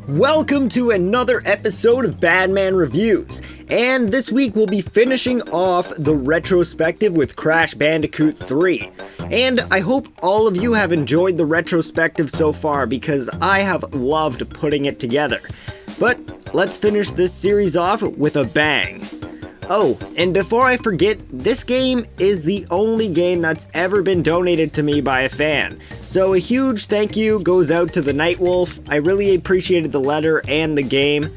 Welcome to another episode of Badman Reviews, and this week we'll be finishing off the retrospective with Crash Bandicoot 3. And I hope all of you have enjoyed the retrospective so far because I have loved putting it together. But let's finish this series off with a bang. Oh, and before I forget, this game is the only game that's ever been donated to me by a fan. So a huge thank you goes out to the Nightwolf. I really appreciated the letter and the game.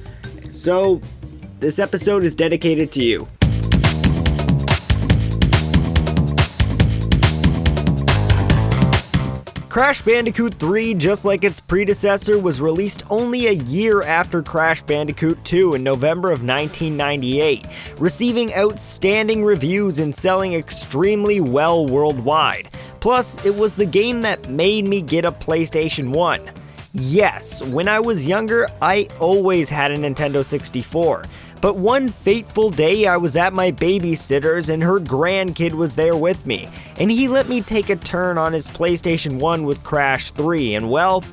So this episode is dedicated to you. Crash Bandicoot 3, just like its predecessor, was released only a year after Crash Bandicoot 2 in November of 1998, receiving outstanding reviews and selling extremely well worldwide. Plus, it was the game that made me get a PlayStation 1. Yes, when I was younger, I always had a Nintendo 64. But one fateful day I was at my babysitter's and her grandkid was there with me, and he let me take a turn on his PlayStation 1 with Crash 3, and well,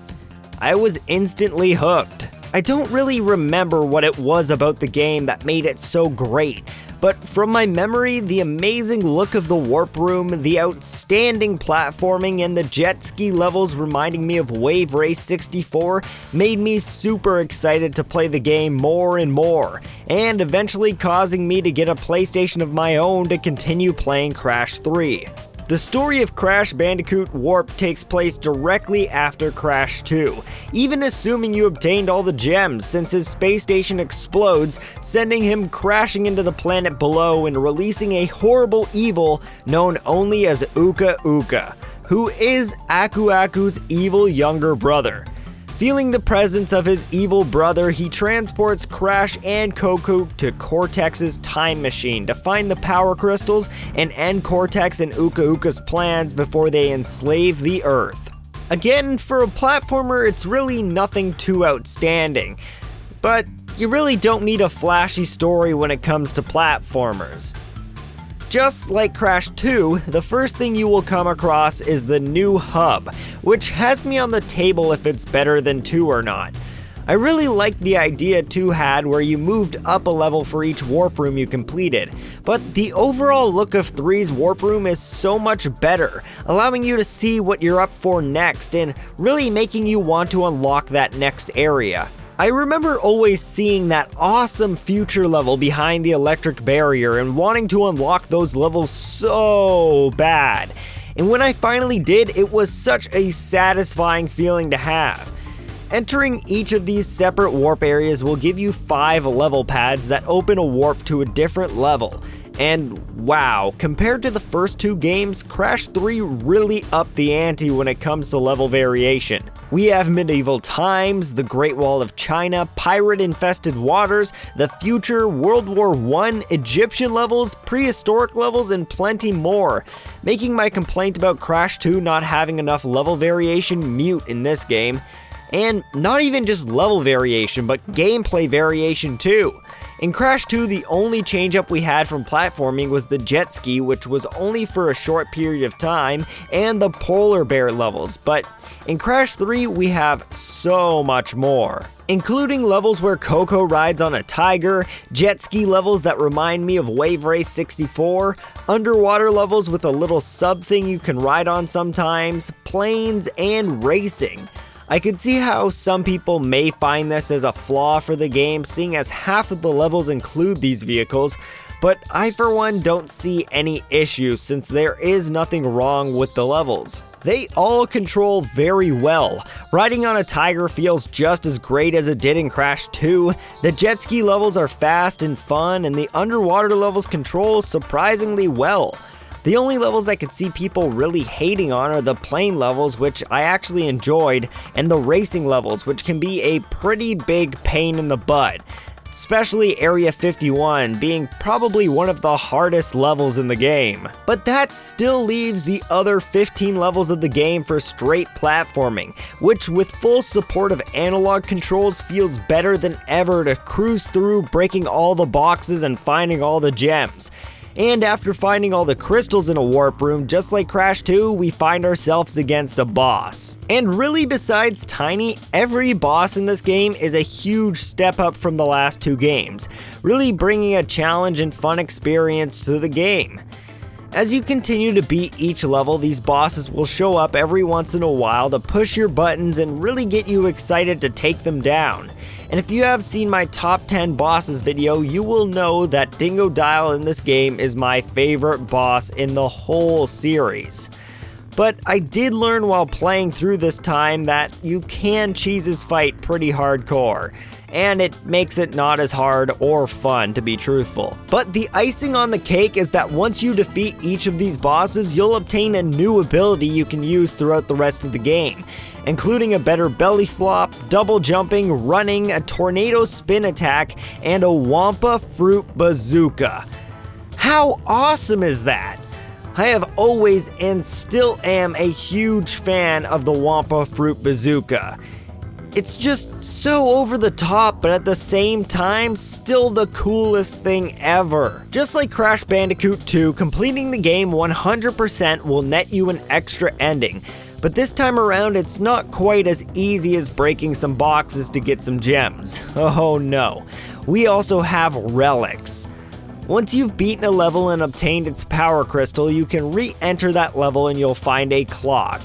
I was instantly hooked. I don't really remember what it was about the game that made it so great, but from my memory, the amazing look of the warp room, the outstanding platforming, and the jet ski levels reminding me of Wave Race 64 made me super excited to play the game more and more, and eventually causing me to get a PlayStation of my own to continue playing Crash 3. The story of Crash Bandicoot Warp takes place directly after Crash 2, even assuming you obtained all the gems, since his space station explodes, sending him crashing into the planet below and releasing a horrible evil known only as Uka Uka, who is Aku Aku's evil younger brother. Feeling the presence of his evil brother, he transports Crash and Coco to Cortex's time machine to find the power crystals and end Cortex and Uka Uka's plans before they enslave the Earth. Again, for a platformer, it's really nothing too outstanding, but you really don't need a flashy story when it comes to platformers. Just like Crash 2, the first thing you will come across is the new hub, which has me on the table if it's better than 2 or not. I really liked the idea 2 had where you moved up a level for each warp room you completed, but the overall look of 3's warp room is so much better, allowing you to see what you're up for next and really making you want to unlock that next area. I remember always seeing that awesome future level behind the electric barrier and wanting to unlock those levels so bad. And when I finally did, it was such a satisfying feeling to have. Entering each of these separate warp areas will give you 5 level pads that open a warp to a different level. And wow, compared to the first 2 games, Crash 3 really upped the ante when it comes to level variation. We have medieval times, the Great Wall of China, pirate-infested waters, the future, World War I, Egyptian levels, prehistoric levels, and plenty more, making my complaint about Crash 2 not having enough level variation mute in this game. And not even just level variation, but gameplay variation too. In Crash 2, the only change-up we had from platforming was the jet ski, which was only for a short period of time, and the polar bear levels, but in Crash 3, we have so much more. Including levels where Coco rides on a tiger, jet ski levels that remind me of Wave Race 64, underwater levels with a little sub thing you can ride on sometimes, planes, and racing. I could see how some people may find this as a flaw for the game, seeing as half of the levels include these vehicles, but I for one don't see any issue since there is nothing wrong with the levels. They all control very well. Riding on a tiger feels just as great as it did in Crash 2, the jet ski levels are fast and fun, and the underwater levels control surprisingly well. The only levels I could see people really hating on are the plane levels, which I actually enjoyed, and the racing levels, which can be a pretty big pain in the butt. Especially Area 51 being probably one of the hardest levels in the game. But that still leaves the other 15 levels of the game for straight platforming, which with full support of analog controls feels better than ever to cruise through breaking all the boxes and finding all the gems. And after finding all the crystals in a warp room, just like Crash 2, we find ourselves against a boss. And really, besides Tiny, every boss in this game is a huge step up from the last two games, really bringing a challenge and fun experience to the game. As you continue to beat each level, these bosses will show up every once in a while to push your buttons and really get you excited to take them down. And if you have seen my top 10 bosses video, you will know that Dingo Dial in this game is my favorite boss in the whole series. But I did learn while playing through this time that you can cheese his fight pretty hardcore, and it makes it not as hard or fun, to be truthful. But the icing on the cake is that once you defeat each of these bosses, you'll obtain a new ability you can use throughout the rest of the game, including a better belly flop, double jumping, running, a tornado spin attack, and a Wampa Fruit Bazooka. How awesome is that? I have always and still am a huge fan of the Wampa Fruit Bazooka. It's just so over the top, but at the same time, still the coolest thing ever. Just like Crash Bandicoot 2, completing the game 100% will net you an extra ending, but this time around it's not quite as easy as breaking some boxes to get some gems. Oh no, we also have relics. Once you've beaten a level and obtained its power crystal, you can re-enter that level and you'll find a clock.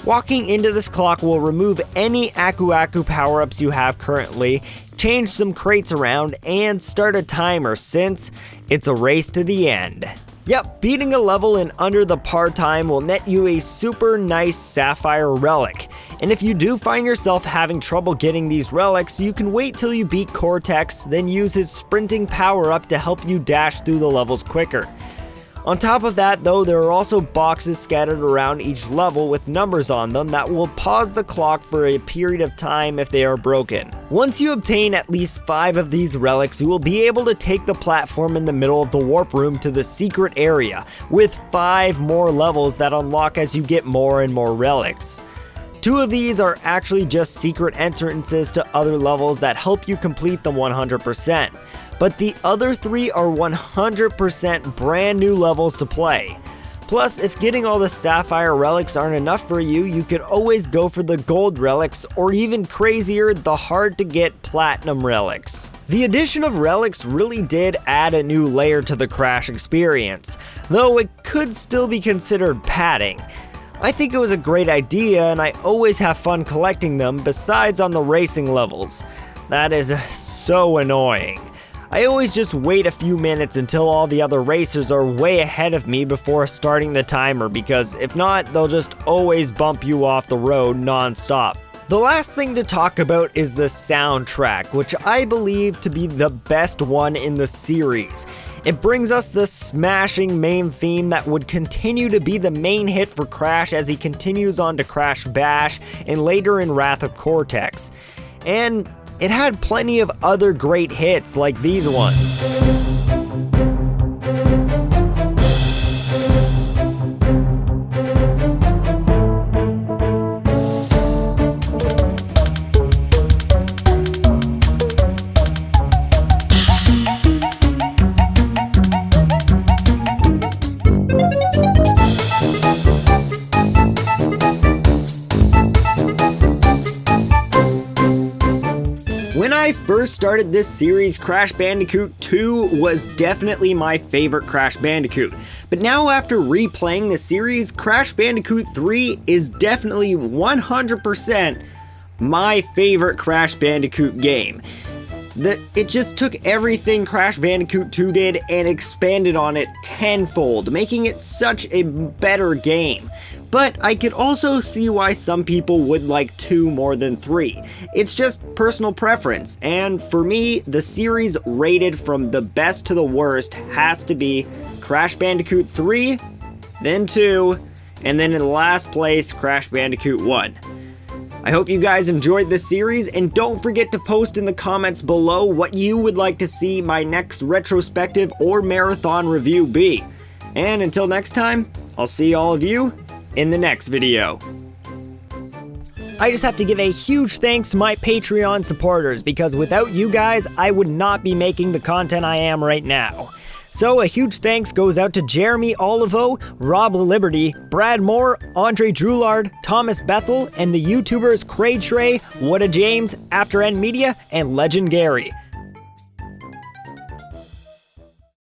Walking into this clock will remove any Aku Aku power-ups you have currently, change some crates around, and start a timer since it's a race to the end. Yep, beating a level in under the par time will net you a super nice sapphire relic. And if you do find yourself having trouble getting these relics, you can wait till you beat Cortex, then use his sprinting power up to help you dash through the levels quicker. On top of that though, there are also boxes scattered around each level with numbers on them that will pause the clock for a period of time if they are broken. Once you obtain at least 5 of these relics, you will be able to take the platform in the middle of the warp room to the secret area, with 5 more levels that unlock as you get more and more relics. 2 of these are actually just secret entrances to other levels that help you complete them 100%. But the other 3 are 100% brand new levels to play. Plus, if getting all the sapphire relics aren't enough for you, you could always go for the gold relics, or even crazier, the hard to get platinum relics. The addition of relics really did add a new layer to the Crash experience, though it could still be considered padding. I think it was a great idea, and I always have fun collecting them besides on the racing levels. That is so annoying. I always just wait a few minutes until all the other racers are way ahead of me before starting the timer, because if not, they'll just always bump you off the road non-stop. The last thing to talk about is the soundtrack, which I believe to be the best one in the series. It brings us the smashing main theme that would continue to be the main hit for Crash as he continues on to Crash Bash and later in Wrath of Cortex. And it had plenty of other great hits like these ones. When I first started this series, Crash Bandicoot 2 was definitely my favorite Crash Bandicoot. But now after replaying the series, Crash Bandicoot 3 is definitely 100% my favorite Crash Bandicoot game. It just took everything Crash Bandicoot 2 did and expanded on it tenfold, making it such a better game. But I could also see why some people would like 2 more than 3. It's just personal preference, and for me, the series rated from the best to the worst has to be Crash Bandicoot 3, then 2, and then in last place, Crash Bandicoot 1. I hope you guys enjoyed this series, and don't forget to post in the comments below what you would like to see my next retrospective or marathon review be. And until next time, I'll see all of you in the next video. I just have to give a huge thanks to my Patreon supporters, because without you guys, I would not be making the content I am right now. So a huge thanks goes out to Jeremy Olivo, Rob Liberty, Brad Moore, Andre Droulard, Thomas Bethel, and the YouTubers Craig Shrey, Whata James, After End Media, and Legend Gary.